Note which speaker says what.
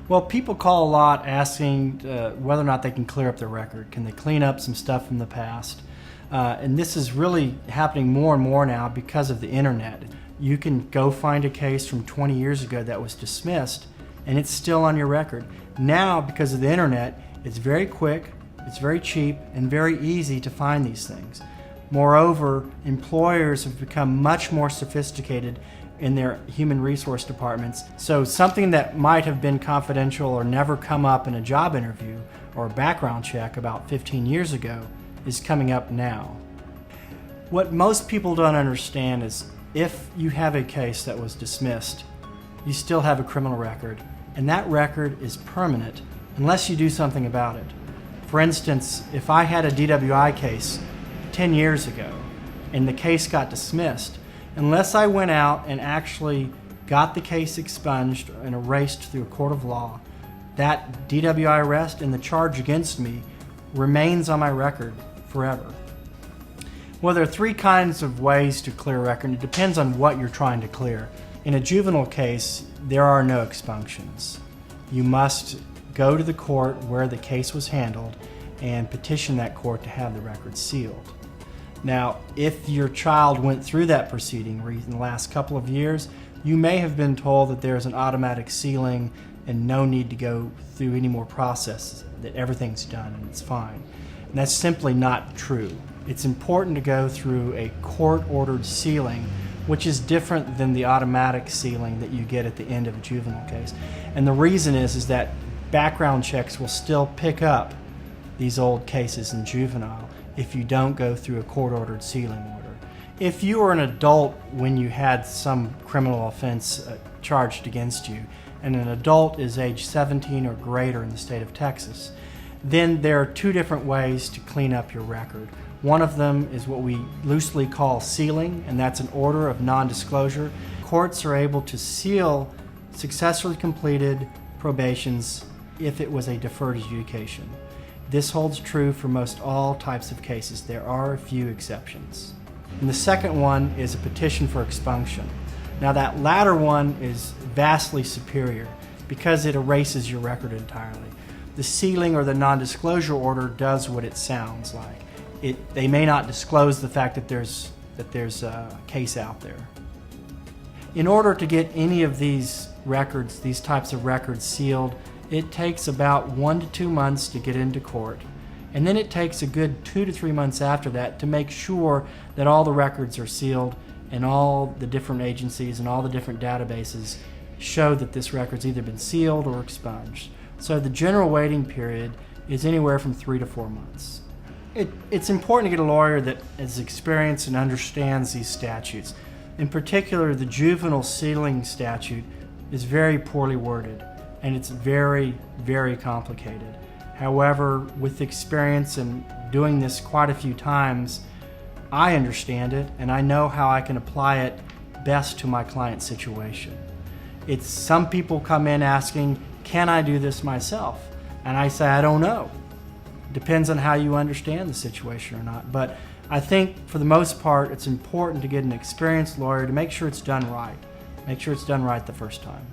Speaker 1: Well, people call a lot asking whether or not they can clear up their record. Can they clean up some stuff from the past? And this is really happening more and more now because of the internet. You can go find a case from 20 years ago that was dismissed and it's still on your record. Now, because of the internet, it's very quick, it's very cheap, and very easy to find these things. Moreover, employers have become much more sophisticated in their human resource departments. So something that might have been confidential or never come up in a job interview or a background check about 15 years ago is coming up now. What most people don't understand is if you have a case that was dismissed, you still have a criminal record, and that record is permanent unless you do something about it. For instance, if I had a DWI case 10 years ago and the case got dismissed, unless I went out and actually got the case expunged and erased through a court of law, that DWI arrest and the charge against me remains on my record forever. Well, there are three kinds of ways to clear a record. It depends on what you're trying to clear. In a juvenile case, there are no expunctions. You must go to the court where the case was handled and petition that court to have the record sealed. Now, if your child went through that proceeding in the last couple of years, you may have been told that there's an automatic sealing and no need to go through any more processes, that everything's done and it's fine. And that's simply not true. It's important to go through a court-ordered sealing, which is different than the automatic sealing that you get at the end of a juvenile case. And the reason is that background checks will still pick up these old cases in juvenile if you don't go through a court-ordered sealing order. If you were an adult when you had some criminal offense charged against you, and an adult is age 17 or greater in the state of Texas, then there are two different ways to clean up your record. One of them is what we loosely call sealing, and that's an order of non-disclosure. Courts are able to seal successfully completed probations if it was a deferred adjudication. This holds true for most all types of cases. There are a few exceptions. And the second one is a petition for expunction. Now that latter one is vastly superior because it erases your record entirely. The sealing or the non-disclosure order does what it sounds like. They may not disclose the fact that there's a case out there. In order to get any of these records, these types of records sealed, it takes about 1 to 2 months to get into court, and then it takes a good 2 to 3 months after that to make sure that all the records are sealed and all the different agencies and all the different databases show that this record's either been sealed or expunged. So the general waiting period is anywhere from 3 to 4 months. It's important to get a lawyer that is experienced and understands these statutes. In particular, the juvenile sealing statute is very poorly worded, and it's very, very complicated. However, with experience and doing this quite a few times, I understand it and I know how I can apply it best to my client's situation. Some people come in asking, can I do this myself? And I say, I don't know. Depends on how you understand the situation or not. But I think for the most part, it's important to get an experienced lawyer to make sure it's done right. Make sure it's done right the first time.